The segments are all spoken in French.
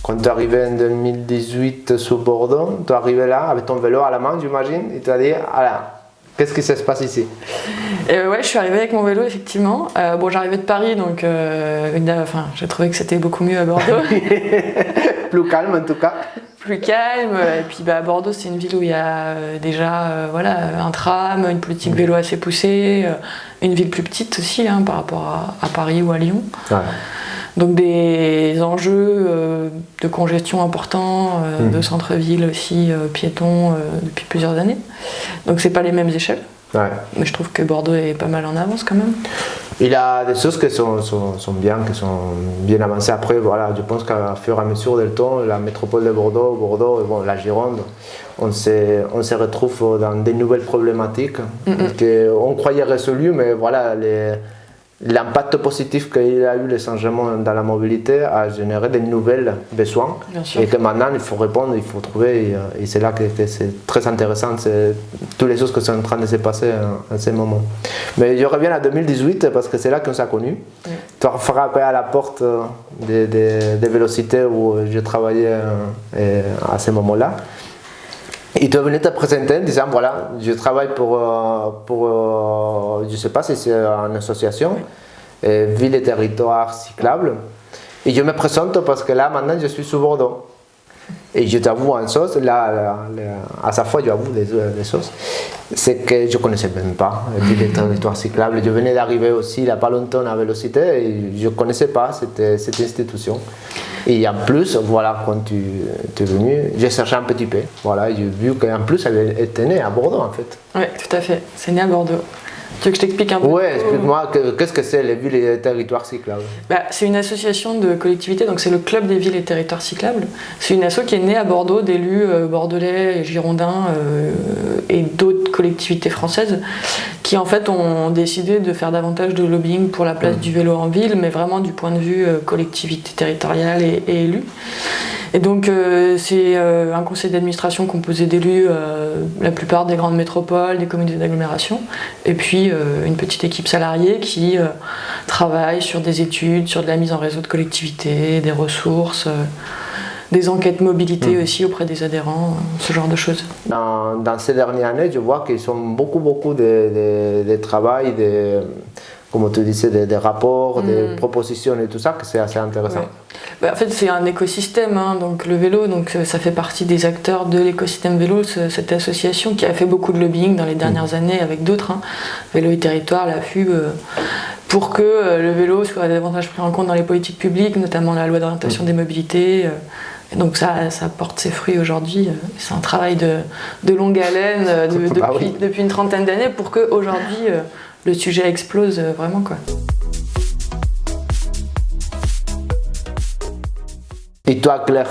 Quand tu es arrivé en 2018 sur Bordeaux, tu es arrivé là avec ton vélo à la main, j'imagine, et tu as dit, voilà, qu'est-ce qui se passe ici? Ouais, je suis arrivée avec mon vélo, effectivement. Bon, j'arrivais de Paris, donc j'ai trouvé que c'était beaucoup mieux à Bordeaux. Plus calme en tout cas. Plus calme. Et puis Bordeaux, c'est une ville où il y a déjà un tram, une politique vélo assez poussée, une ville plus petite aussi par rapport à Paris ou à Lyon. Ouais. Donc des enjeux de congestion importants, de centre-ville aussi, piétons, depuis plusieurs années. Donc c'est pas les mêmes échelles. Ouais. Mais je trouve que Bordeaux est pas mal en avance quand même. Il y a des choses qui sont bien avancées. Après, voilà, je pense qu'à fur et à mesure du temps, la métropole de Bordeaux, bon, la Gironde, on se retrouve dans des nouvelles problématiques qu'on croyait résolues, mais voilà, l'impact positif qu'il a eu le changement dans la mobilité a généré de nouvelles besoins et que maintenant il faut répondre, il faut trouver et c'est là que c'est très intéressant, c'est toutes les choses qui sont en train de se passer en ce moment. Mais je reviens à 2018 parce que c'est là qu'on s'est connus. Tu as frappé à la porte des Vélocités où je travaillais à ce moment-là. Et tu es venu te présenter en disant voilà, je travaille pour je ne sais pas si c'est une association, Ville et Territoire Cyclables. Et je me présente parce que là maintenant je suis sur Bordeaux. Et je t'avoue une chose, à chaque fois j'avoue des choses, c'est que je ne connaissais même pas Ville et Territoire Cyclables. Je venais d'arriver aussi il n'y a pas longtemps à Vélocité et je ne connaissais pas cette institution. Et en plus, voilà, quand tu es venu, j'ai cherché un petit peu. Voilà, j'ai vu qu'en plus, elle était née à Bordeaux, en fait. Oui, tout à fait. C'est né à Bordeaux. Tu veux que je t'explique un peu? Oui, explique-moi, qu'est-ce que c'est les villes et territoires cyclables? C'est une association de collectivités, donc c'est le Club des villes et territoires cyclables. C'est une asso qui est née à Bordeaux d'élus bordelais et girondins et d'autres collectivités françaises qui en fait ont décidé de faire davantage de lobbying pour la place du vélo en ville, mais vraiment du point de vue collectivité territoriale et élus. Et donc c'est un conseil d'administration composé d'élus, la plupart des grandes métropoles, des communautés d'agglomération, et puis une petite équipe salariée qui travaille sur des études, sur de la mise en réseau de collectivités, des ressources, des enquêtes mobilité aussi auprès des adhérents, ce genre de choses. Dans ces dernières années, je vois qu'ils ont beaucoup de travail, comme tu disais, des rapports, des propositions et tout ça, que c'est assez intéressant. Ouais. En fait, c'est un écosystème, donc le vélo, donc ça fait partie des acteurs de l'écosystème vélo, cette association qui a fait beaucoup de lobbying dans les dernières années avec d'autres, Vélo et Territoire, la FUB, pour que le vélo soit davantage pris en compte dans les politiques publiques, notamment la loi d'orientation des mobilités. Et donc ça porte ses fruits aujourd'hui. C'est un travail de longue haleine depuis une trentaine d'années pour qu'aujourd'hui le sujet explose vraiment, quoi. Et toi, Claire,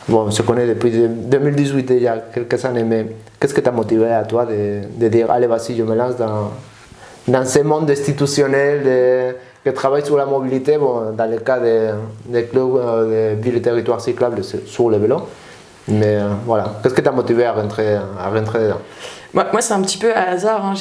bon, on se connaît depuis 2018, il y a quelques années, mais qu'est-ce qui t'a motivé à toi de dire allez, vas-y, je me lance dans ce monde institutionnel qui travaille sur la mobilité, bon, dans le cas des clubs de villes et territoires cyclables sur le vélo. Mais voilà, qu'est-ce qui t'a motivé à rentrer dedans? Moi, c'est un petit peu à hasard,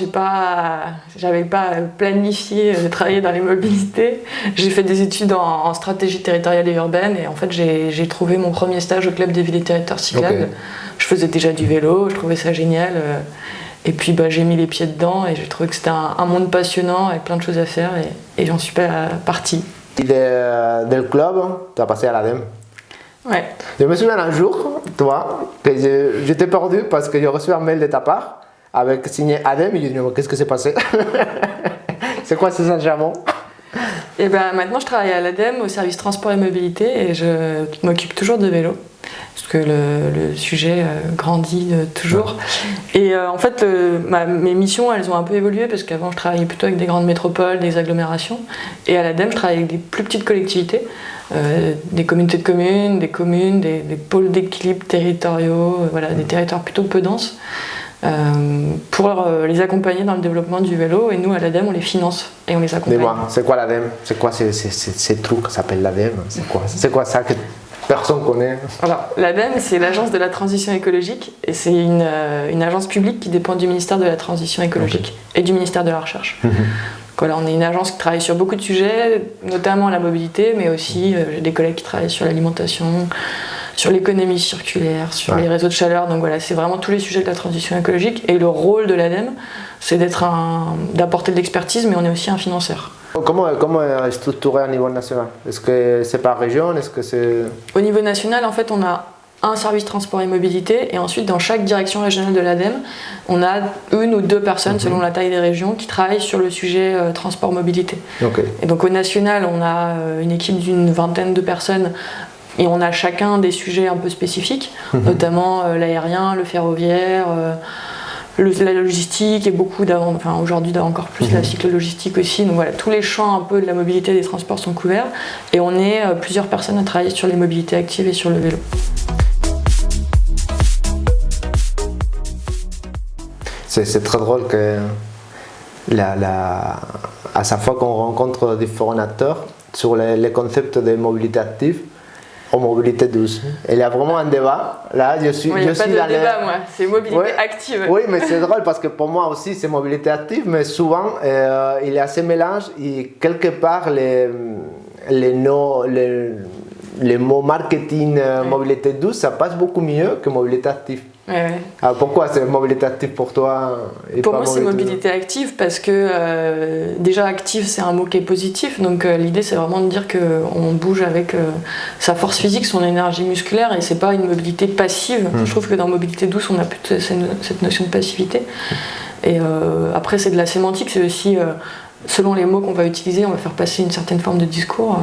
j'avais pas planifié de travailler dans les mobilités. J'ai fait des études en stratégie territoriale et urbaine et en fait j'ai trouvé mon premier stage au Club des villes et territoires cyclables. Okay. Je faisais déjà du vélo, je trouvais ça génial. Et puis j'ai mis les pieds dedans et j'ai trouvé que c'était un monde passionnant avec plein de choses à faire et j'en suis pas partie. Et du club, tu as passé à l'ADEME. Ouais. Je me souviens un jour, toi, que j'étais perdu parce que j'ai reçu un mail de ta part avec signé ADEME et je dis qu'est-ce que s'est passé? C'est quoi ce changement? Et maintenant je travaille à l'ADEME au service transport et mobilité et je m'occupe toujours de vélo parce que le sujet grandit toujours. Et en fait mes missions elles ont un peu évolué parce qu'avant je travaillais plutôt avec des grandes métropoles, des agglomérations et à l'ADEME je travaille avec des plus petites collectivités. Des communautés de communes, des pôles d'équilibre territoriaux, des territoires plutôt peu denses, pour les accompagner dans le développement du vélo. Et nous, à l'ADEME, on les finance et on les accompagne. Dis-moi, c'est quoi l'ADEME? C'est quoi ces trucs qui s'appellent l'ADEME? C'est quoi ça que personne connaît? Alors, l'ADEME, c'est l'Agence de la transition écologique et c'est une agence publique qui dépend du ministère de la transition écologique et du ministère de la Recherche. Voilà, on est une agence qui travaille sur beaucoup de sujets, notamment la mobilité, mais aussi j'ai des collègues qui travaillent sur l'alimentation, sur l'économie circulaire, sur les réseaux de chaleur. Donc voilà, c'est vraiment tous les sujets de la transition écologique. Et le rôle de l'ADEME, c'est d'apporter de l'expertise, mais on est aussi un financeur. Comment est structuré à niveau national? Est-ce que c'est par région? Est-ce que c'est... Au niveau national, en fait, on a un service transport et mobilité, et ensuite dans chaque direction régionale de l'ADEME, on a 1 ou 2 personnes selon la taille des régions qui travaillent sur le sujet transport-mobilité. Okay. Et donc au national, on a une équipe d'une 20aine de personnes et on a chacun des sujets un peu spécifiques, notamment l'aérien, le ferroviaire, la logistique et beaucoup d'avant, enfin aujourd'hui encore plus la cyclo-logistique aussi. Donc voilà, tous les champs un peu de la mobilité et des transports sont couverts et on est plusieurs personnes à travailler sur les mobilités actives et sur le vélo. C'est très drôle que à chaque fois qu'on rencontre différents acteurs sur les concepts de mobilité active ou mobilité douce, il y a vraiment un débat. Là, je suis, il n'y a pas de débat, moi, c'est mobilité active. Oui, mais c'est drôle parce que pour moi aussi c'est mobilité active, mais souvent il y a ce mélange et quelque part les mots marketing mobilité douce, ça passe beaucoup mieux que mobilité active. Alors pourquoi c'est mobilité active pour toi et Pour pas moi c'est mobilité active parce que déjà active c'est un mot qui est positif, donc l'idée c'est vraiment de dire qu'on bouge avec sa force physique, son énergie musculaire et c'est pas une mobilité passive. Je trouve que dans mobilité douce on a plus cette notion de passivité et après c'est de la sémantique, c'est aussi selon les mots qu'on va utiliser on va faire passer une certaine forme de discours.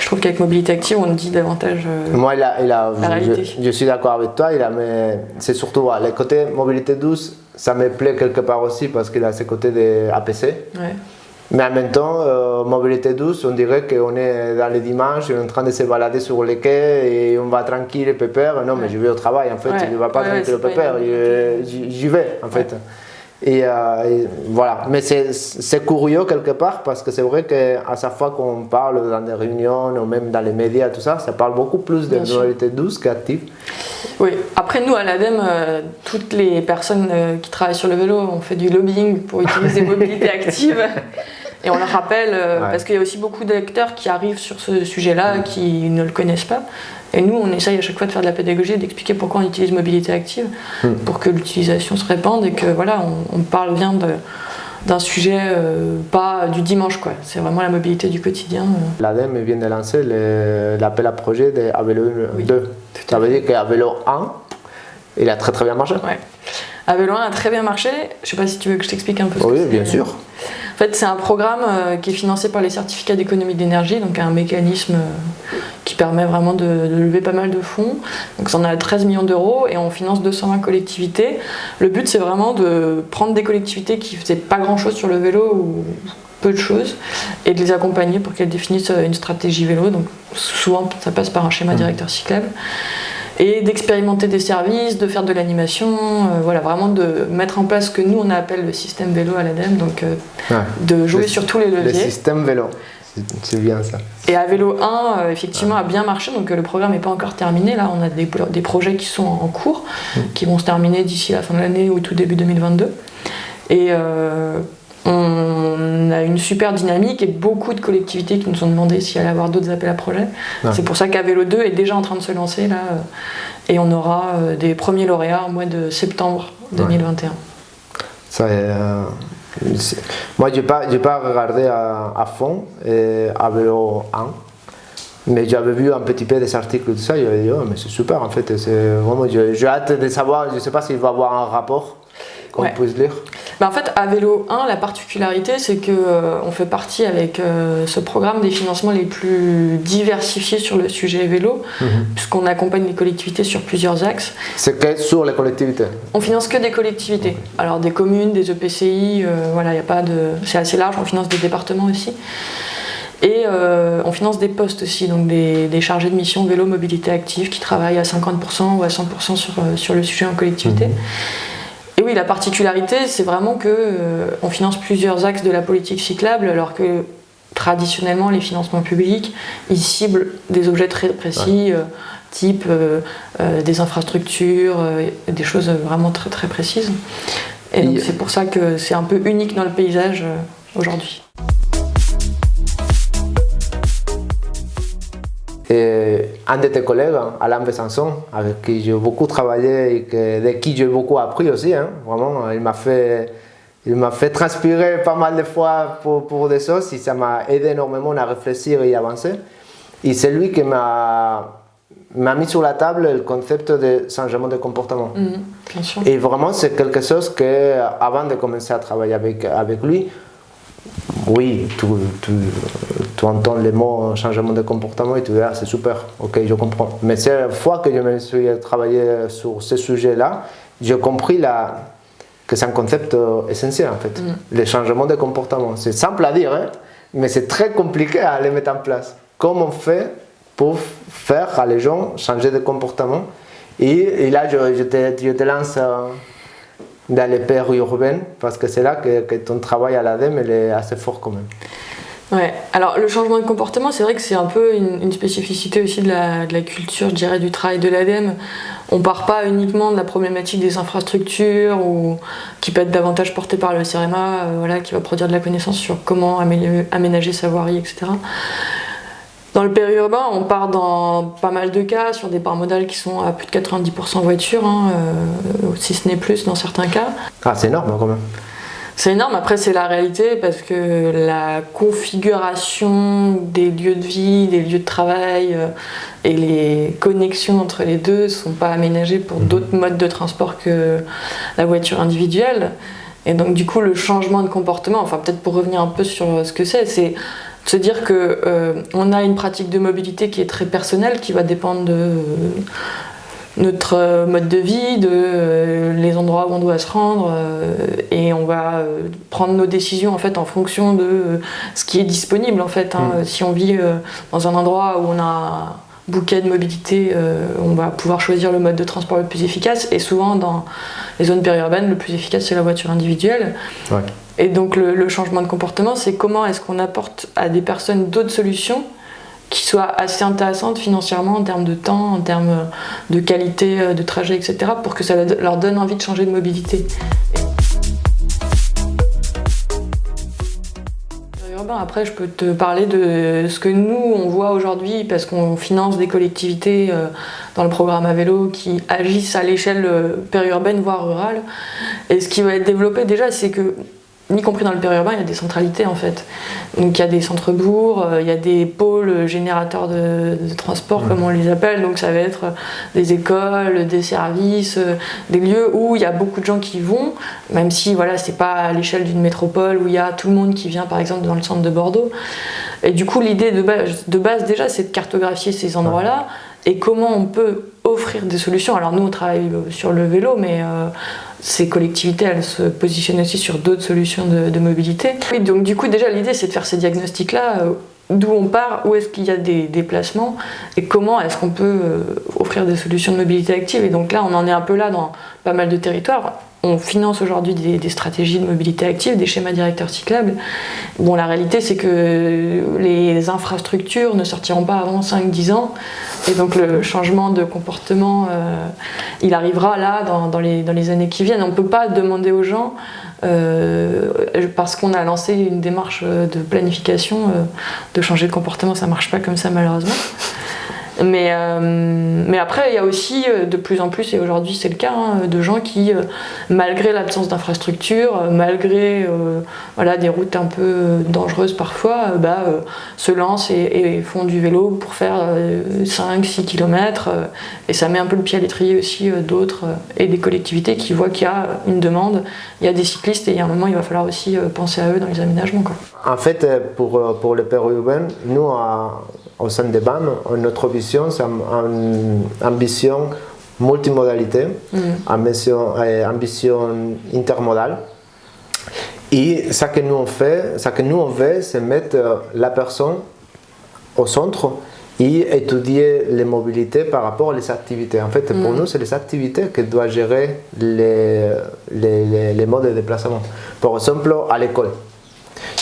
Je trouve qu'avec mobilité active, on dit davantage moi, la réalité. Je suis d'accord avec toi, mais c'est surtout le côté mobilité douce, ça me plaît quelque part aussi parce qu'il a ce côté de APC. Ouais. Mais en même temps, mobilité douce, on dirait qu'on est dans les dimanches, on est en train de se balader sur les quais et on va tranquille et pépère. Non, mais je vais au travail en fait, je ne vais pas tranquille et pépère, j'y vais en fait. Et voilà, mais c'est curieux quelque part parce que c'est vrai qu'à chaque fois qu'on parle dans des réunions ou même dans les médias, tout ça, ça parle beaucoup plus de mobilité douce qu'active. Oui, après nous à l'ADEME, toutes les personnes qui travaillent sur le vélo ont fait du lobbying pour utiliser mobilité active. Et on le rappelle parce qu'il y a aussi beaucoup d'acteurs qui arrivent sur ce sujet-là qui ne le connaissent pas. Et nous, on essaye à chaque fois de faire de la pédagogie et d'expliquer pourquoi on utilise mobilité active pour que l'utilisation se répande et que voilà, on parle bien d'un sujet pas du dimanche quoi. C'est vraiment la mobilité du quotidien. L'ADEME vient de lancer l'appel à projet de Avelo 2. Ça veut dire qu'à Vélo 1, il a très très bien marché. Ouais. Avelo 1 a très bien marché. Je sais pas si tu veux que je t'explique un peu ce que c'est. Oui, bien sûr. En fait, c'est un programme qui est financé par les certificats d'économie d'énergie, donc un mécanisme qui permet vraiment de lever pas mal de fonds. Donc on a 13 millions d'euros et on finance 220 collectivités. Le but, c'est vraiment de prendre des collectivités qui faisaient pas grand-chose sur le vélo ou peu de choses et de les accompagner pour qu'elles définissent une stratégie vélo. Donc souvent, ça passe par un schéma directeur cyclable. Et d'expérimenter des services, de faire de l'animation, voilà, vraiment de mettre en place ce que nous on appelle le système vélo à l'ADEME, donc de jouer sur tous les leviers. Le système vélo, c'est bien ça. Et Avelo 1, effectivement, a bien marché, donc le programme n'est pas encore terminé. Là, on a des projets qui sont en cours, qui vont se terminer d'ici la fin de l'année ou tout début 2022. Et on a une super dynamique et beaucoup de collectivités qui nous ont demandé s'il allait y avoir d'autres appels à projets. C'est pour ça qu'Avelo 2 est déjà en train de se lancer là, et on aura des premiers lauréats au mois de septembre 2021. Ça, moi, je n'ai pas regardé à fond Avelo 1, mais j'avais vu un petit peu des articles de ça, j'avais dit oh, mais c'est super en fait, vraiment, j'ai hâte de savoir, je ne sais pas s'il va y avoir un rapport qu'on puisse lire. En fait, Avelo 1, la particularité, c'est qu'on fait partie avec ce programme des financements les plus diversifiés sur le sujet vélo, puisqu'on accompagne les collectivités sur plusieurs axes. C'est que sur les collectivités? On finance que des collectivités. Alors des communes, des EPCI, voilà, y a pas de... c'est assez large, on finance des départements aussi. Et on finance des postes aussi, donc des chargés de mission vélo mobilité active qui travaillent à 50% ou à 100% sur le sujet en collectivité. Et oui, la particularité, c'est vraiment qu'on finance plusieurs axes de la politique cyclable, alors que traditionnellement, les financements publics, ils ciblent des objets très précis, type des infrastructures, des choses vraiment très très précises. Et donc c'est pour ça que c'est un peu unique dans le paysage aujourd'hui. Et un de tes collègues, Alain Besançon, avec qui j'ai beaucoup travaillé et de qui j'ai beaucoup appris aussi, hein, vraiment, il m'a fait transpirer pas mal de fois pour des choses et ça m'a aidé énormément à réfléchir et à avancer. Et c'est lui qui m'a mis sur la table le concept de changement de comportement. Bien sûr. Et vraiment, c'est quelque chose que, avant de commencer à travailler avec lui, oui, tu entends les mots changement de comportement et tu dis ah, c'est super, ok, je comprends. Mais c'est la fois que je me suis travaillé sur ce sujet-là, j'ai compris que c'est un concept essentiel en fait. Le changement de comportement, c'est simple à dire, hein, mais c'est très compliqué à le mettre en place. Comment on fait pour faire à les gens changer de comportement? Et là, je te lance dans les pairs urbaines, parce que c'est là que ton travail à l'ADEME est assez fort quand même. Ouais, alors le changement de comportement, c'est vrai que c'est un peu une spécificité aussi de la culture, je dirais, du travail de l'ADEME. On part pas uniquement de la problématique des infrastructures, ou qui peut être davantage portée par le CEREMA, voilà, qui va produire de la connaissance sur comment aménager sa voirie, etc. Dans le périurbain, on part dans pas mal de cas sur des parts modales qui sont à plus de 90% voiture, hein, si ce n'est plus dans certains cas. Ah, c'est énorme quand même. C'est énorme, après c'est la réalité parce que la configuration des lieux de vie, des lieux de travail et les connexions entre les deux ne sont pas aménagées pour d'autres modes de transport que la voiture individuelle. Et donc du coup le changement de comportement, enfin peut-être pour revenir un peu sur ce que c'est de se dire qu'on a une pratique de mobilité qui est très personnelle, qui va dépendre de notre mode de vie, de les endroits où on doit se rendre, et on va prendre nos décisions en fait en fonction de ce qui est disponible en fait. Si on vit dans un endroit où on a un bouquet de mobilité, on va pouvoir choisir le mode de transport le plus efficace, et souvent dans les zones périurbaines, le plus efficace c'est la voiture individuelle. Ouais. Et donc le changement de comportement, c'est comment est-ce qu'on apporte à des personnes d'autres solutions qui soient assez intéressantes financièrement en termes de temps, en termes de qualité de trajet, etc., pour que ça leur donne envie de changer de mobilité. Après, je peux te parler de ce que nous, on voit aujourd'hui, parce qu'on finance des collectivités dans le programme à vélo qui agissent à l'échelle périurbaine, voire rurale. Et ce qui va être développé déjà, c'est que, y compris dans le périurbain, il y a des centralités en fait. Donc il y a des centres-bourgs, il y a des pôles générateurs de transport comme on les appelle, donc ça va être des écoles, des services, des lieux où il y a beaucoup de gens qui vont, même si voilà, c'est pas à l'échelle d'une métropole où il y a tout le monde qui vient par exemple dans le centre de Bordeaux. Et du coup l'idée de base déjà c'est de cartographier ces endroits-là et comment on peut offrir des solutions. Alors nous on travaille sur le vélo, mais ces collectivités, elles se positionnent aussi sur d'autres solutions de mobilité. Et donc du coup déjà l'idée c'est de faire ces diagnostics-là, d'où on part, où est-ce qu'il y a des déplacements et comment est-ce qu'on peut offrir des solutions de mobilité active. Et donc là on en est un peu là dans pas mal de territoires. On finance aujourd'hui des stratégies de mobilité active, des schémas directeurs cyclables. Bon, la réalité, c'est que les infrastructures ne sortiront pas avant 5-10 ans. Et donc, le changement de comportement, il arrivera là, dans les années qui viennent. On ne peut pas demander aux gens, parce qu'on a lancé une démarche de planification, de changer de comportement. Ça ne marche pas comme ça, malheureusement. Mais après, il y a aussi de plus en plus, et aujourd'hui c'est le cas, de gens qui, malgré l'absence d'infrastructures, malgré voilà, des routes un peu dangereuses parfois, se lancent et font du vélo pour faire 5-6 km. Et ça met un peu le pied à l'étrier aussi d'autres et des collectivités qui voient qu'il y a une demande, il y a des cyclistes et il y a un moment il va falloir aussi penser à eux dans les aménagements, quoi. En fait, pour le périurbain, nous, au sein des BAM, notre vision, c'est une ambition multimodalité, ambition intermodale. Et ce que nous on veut, c'est mettre la personne au centre et étudier les mobilités par rapport aux activités. En fait, pour nous, c'est les activités qui doivent gérer les modes de déplacement. Par exemple, à l'école.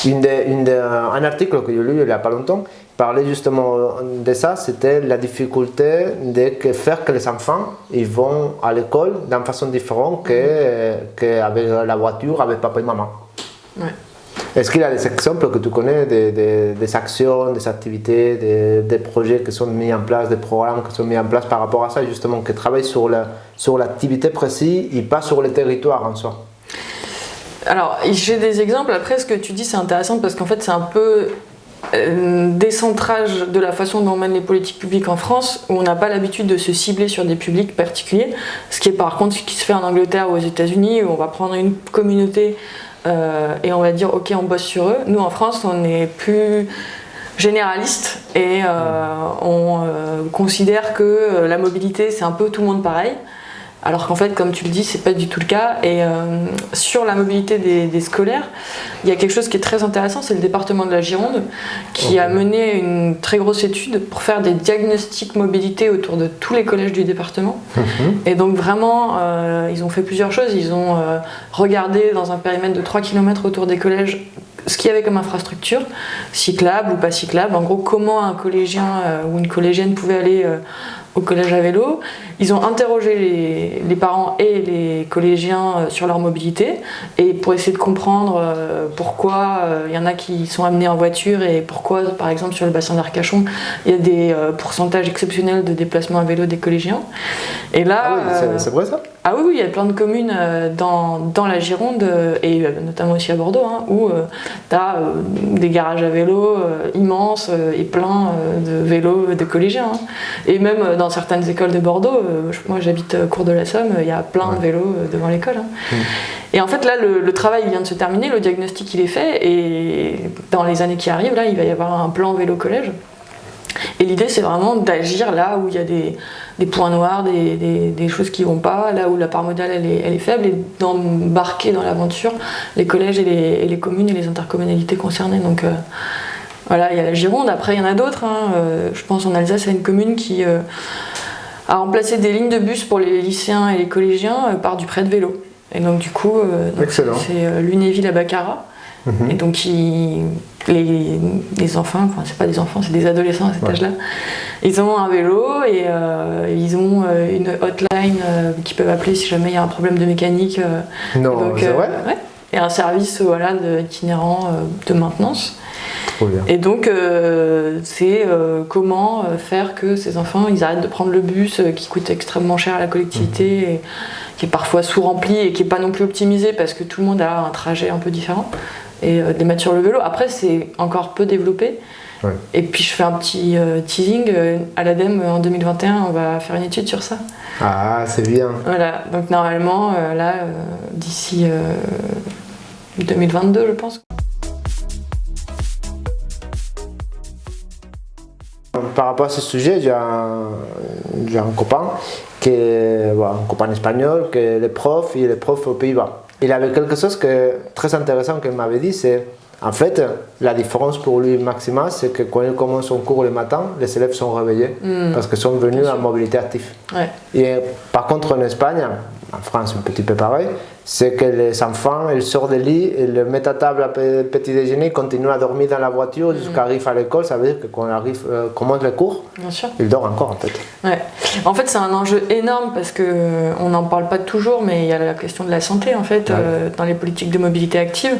Un article que j'ai lu il n'y a pas longtemps parlait justement de ça, c'était la difficulté de faire que les enfants ils vont à l'école d'une façon différente qu'avec la voiture, avec papa et maman. Ouais. Est-ce qu'il y a des exemples que tu connais, des actions, des activités, des projets qui sont mis en place, des programmes qui sont mis en place par rapport à ça, justement, qui travaillent sur l'activité précise et pas sur le territoire en soi? Alors, j'ai des exemples. Après, ce que tu dis, c'est intéressant parce qu'en fait, c'est un peu décentrage de la façon dont on mène les politiques publiques en France, où on n'a pas l'habitude de se cibler sur des publics particuliers, ce qui est par contre ce qui se fait en Angleterre ou aux États-Unis, où on va prendre une communauté et on va dire ok, on bosse sur eux. Nous en France, on est plus généraliste et on considère que la mobilité, c'est un peu tout le monde pareil. Alors qu'en fait, comme tu le dis, c'est pas du tout le cas. Et sur la mobilité des scolaires, il y a quelque chose qui est très intéressant, c'est le département de la Gironde qui a mené une très grosse étude pour faire des diagnostics mobilité autour de tous les collèges du département. Et donc vraiment, ils ont fait plusieurs choses. Ils ont regardé dans un périmètre de 3 km autour des collèges ce qu'il y avait comme infrastructure, cyclable ou pas cyclable, en gros comment un collégien ou une collégienne pouvait aller au collège à vélo. Ils ont interrogé les parents et les collégiens sur leur mobilité et pour essayer de comprendre pourquoi il y en a qui sont amenés en voiture et pourquoi par exemple sur le bassin d'Arcachon il y a des pourcentages exceptionnels de déplacements à vélo des collégiens. Et là, ah oui, c'est vrai ça? Ah oui, il y a plein de communes dans la Gironde et notamment aussi à Bordeaux où tu as des garages à vélo immenses et plein de vélos de collégiens. Et même dans certaines écoles de Bordeaux, moi j'habite Cours de la Somme, il y a plein de vélos devant l'école. Et en fait là le travail vient de se terminer, le diagnostic il est fait et dans les années qui arrivent là il va y avoir un plan vélo collège. Et l'idée c'est vraiment d'agir là où il y a des points noirs, des choses qui vont pas, là où la part modale elle est faible et d'embarquer dans l'aventure les collèges et les communes et les intercommunalités concernées. Donc voilà, il y a la Gironde, après il y en a d'autres. Je pense en Alsace, il y a une commune qui a remplacé des lignes de bus pour les lycéens et les collégiens par du prêt de vélo. Et donc du coup, c'est Lunéville à Baccarat. Et donc les enfants, enfin c'est pas des enfants, c'est des adolescents à cet âge-là, ils ont un vélo et ils ont une hotline qu'ils peuvent appeler si jamais il y a un problème de mécanique. Non, donc, c'est vrai ouais, et un service itinérant de maintenance. Trop bien. Et donc c'est comment faire que ces enfants ils arrêtent de prendre le bus qui coûte extrêmement cher à la collectivité et qui est parfois sous-rempli et qui n'est pas non plus optimisé parce que tout le monde a un trajet un peu différent. Et de les mettre sur le vélo. Après, c'est encore peu développé. Ouais. Et puis, je fais un petit teasing. À l'ADEME, en 2021, on va faire une étude sur ça. Ah, c'est bien. Voilà. Donc, normalement, d'ici 2022, je pense. Par rapport à ce sujet, j'ai un copain, un copain espagnol, qui est le prof, il est prof aux Pays-Bas. Il avait quelque chose très intéressant qu'il m'avait dit, c'est en fait la différence pour lui maximale, c'est que quand il commence son cours le matin, les élèves sont réveillés parce qu'ils sont venus en mobilité active. Ouais. Et par contre en Espagne, en France un petit peu pareil, c'est que les enfants ils sortent du lit, ils le mettent à table à petit déjeuner, ils continuent à dormir dans la voiture jusqu'à arriver à l'école. Ça veut dire que quand on commence le cours, ils dorment encore en fait. Ouais. En fait c'est un enjeu énorme parce qu'on n'en parle pas toujours, mais il y a la question de la santé en fait dans les politiques de mobilité active.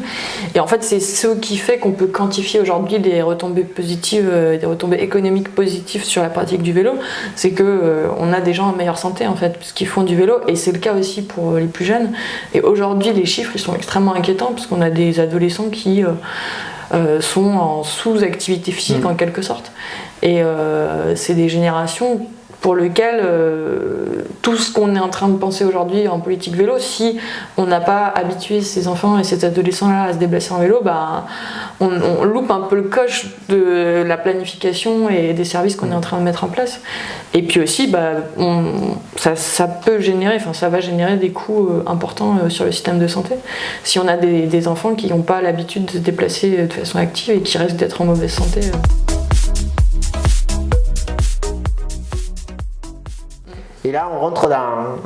Et en fait c'est ce qui fait qu'on peut quantifier aujourd'hui des retombées positives, des retombées économiques positives sur la pratique du vélo. C'est qu'on a des gens en meilleure santé en fait, puisqu'ils font du vélo et c'est le cas aussi pour les plus jeunes. Et aujourd'hui, les chiffres ils sont extrêmement inquiétants parce qu'on a des adolescents qui sont en sous-activité physique en quelque sorte. Et c'est des générations pour lesquelles tout ce qu'on est en train de penser aujourd'hui en politique vélo, si on n'a pas habitué ces enfants et ces adolescents-là à se déplacer en vélo, on loupe un peu le coche de la planification et des services qu'on est en train de mettre en place. Et puis aussi, ça peut générer, ça va générer des coûts importants sur le système de santé. Si on a des enfants qui n'ont pas l'habitude de se déplacer de façon active et qui risquent d'être en mauvaise santé. Et là, on rentre dans...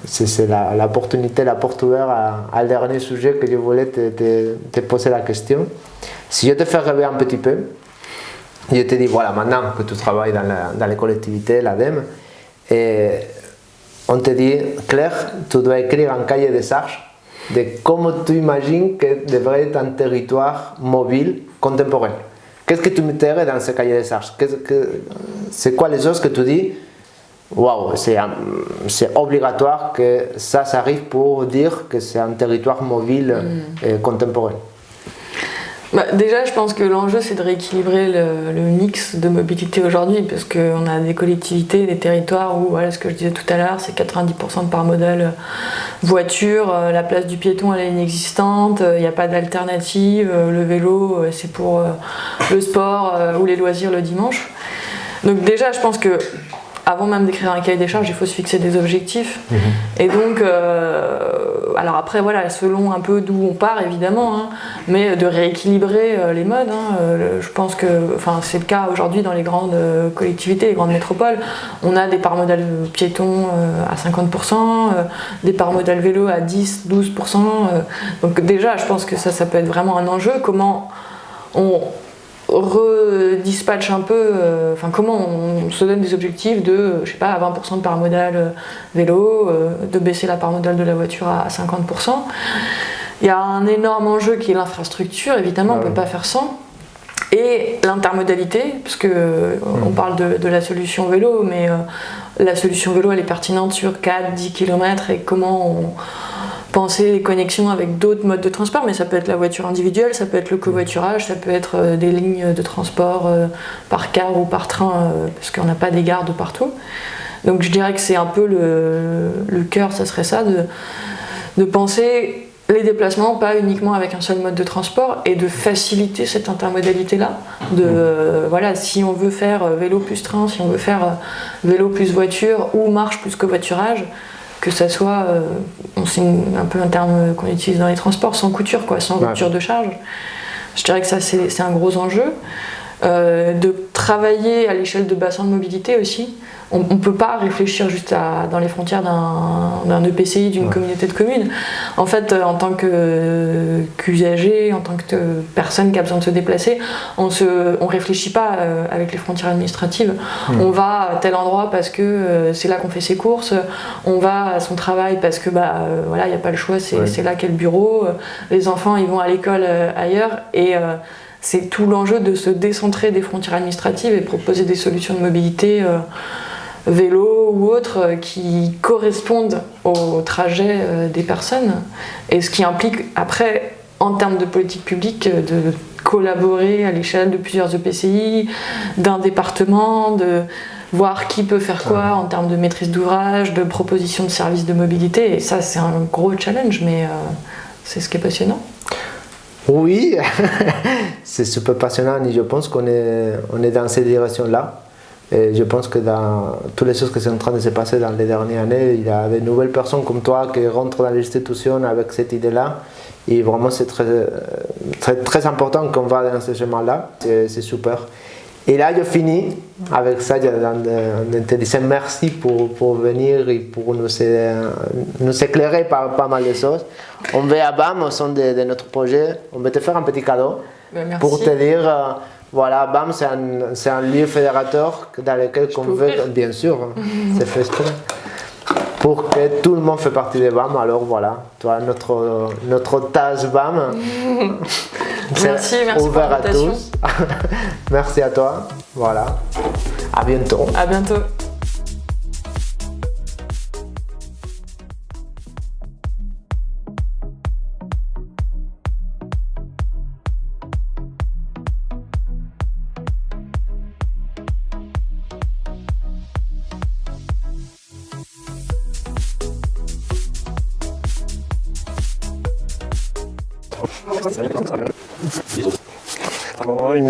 C'est l'opportunité, la porte ouverte à le dernier sujet que je voulais te poser la question. Si je te fais rêver un petit peu, je te dis, voilà, maintenant que tu travailles dans les collectivités, l'ADEME, et on te dit, Claire, tu dois écrire un cahier des charges de comment tu imagines que devrait être un territoire mobile contemporain. Qu'est-ce que tu mettrais dans ce cahier des charges? C'est quoi les choses que tu dis? Waouh, c'est obligatoire que ça arrive pour dire que c'est un territoire mobile contemporain. Déjà, je pense que l'enjeu, c'est de rééquilibrer le mix de mobilité aujourd'hui, parce qu'on a des collectivités, des territoires où, voilà, ce que je disais tout à l'heure, c'est 90% de part modale voiture, la place du piéton, elle est inexistante, il n'y a pas d'alternative, le vélo, c'est pour le sport ou les loisirs le dimanche. Donc déjà, je pense que avant même d'écrire un cahier des charges, il faut se fixer des objectifs. Et donc, alors après, voilà, selon un peu d'où on part, évidemment, hein, mais de rééquilibrer les modes. Je pense que c'est le cas aujourd'hui dans les grandes collectivités, les grandes métropoles. On a des parts modales piétons à 50%, des parts modales vélo à 10-12%. Donc déjà, je pense que ça peut être vraiment un enjeu. Comment on redispatche un peu, comment on se donne des objectifs de, je sais pas, à 20% de part modale vélo, de baisser la part modale de la voiture à 50%. Il y a un énorme enjeu qui est l'infrastructure, évidemment, on ne peut pas faire sans. Et l'intermodalité, parce que on parle de la solution vélo, mais la solution vélo, elle est pertinente sur 4-10 km, et comment on penser les connexions avec d'autres modes de transport, mais ça peut être la voiture individuelle, ça peut être le covoiturage, ça peut être des lignes de transport par car ou par train, parce qu'on n'a pas des gares de partout. Donc je dirais que c'est un peu le cœur, ça serait ça, de penser les déplacements pas uniquement avec un seul mode de transport et de faciliter cette intermodalité-là. Voilà, si on veut faire vélo plus train, si on veut faire vélo plus voiture ou marche plus covoiturage, que ça soit, c'est un peu un terme qu'on utilise dans les transports, sans couture, sans rupture de charge. Je dirais que ça, c'est un gros enjeu. De travailler à l'échelle de bassins de mobilité aussi. On ne peut pas réfléchir juste dans les frontières d'un EPCI, d'une communauté de communes. En fait, en tant qu'usager, en tant que personne qui a besoin de se déplacer, on ne réfléchit pas avec les frontières administratives. On va à tel endroit parce que c'est là qu'on fait ses courses, on va à son travail parce que voilà, il n'y a pas le choix, c'est là qu'est le bureau, les enfants ils vont à l'école ailleurs, et c'est tout l'enjeu de se décentrer des frontières administratives et proposer des solutions de mobilité vélo ou autres qui correspondent au trajet des personnes, et ce qui implique après, en termes de politique publique, de collaborer à l'échelle de plusieurs EPCI, d'un département, de voir qui peut faire quoi en termes de maîtrise d'ouvrage, de proposition de services de mobilité, et ça c'est un gros challenge, mais c'est ce qui est passionnant. Oui, c'est super passionnant, et je pense qu'on est dans cette direction-là. Et je pense que dans toutes les choses qui sont en train de se passer dans les dernières années, il y a de nouvelles personnes comme toi qui rentrent dans l'institution avec cette idée-là. Et vraiment, c'est très important qu'on va dans ce chemin-là. C'est super. Et là, je finis avec ça, en te disant merci pour venir et pour nous éclairer par pas mal de choses. On va à BAM, au sein de notre projet, on va te faire un petit cadeau pour te dire... Voilà, BAM, c'est un lieu fédérateur dans lequel on veut, bien sûr, c'est fait exprès, pour que tout le monde fait partie de BAM. Alors voilà, toi, notre tâche BAM, merci ouvert pour à tous. Merci à toi, voilà, à bientôt. À bientôt. Ой,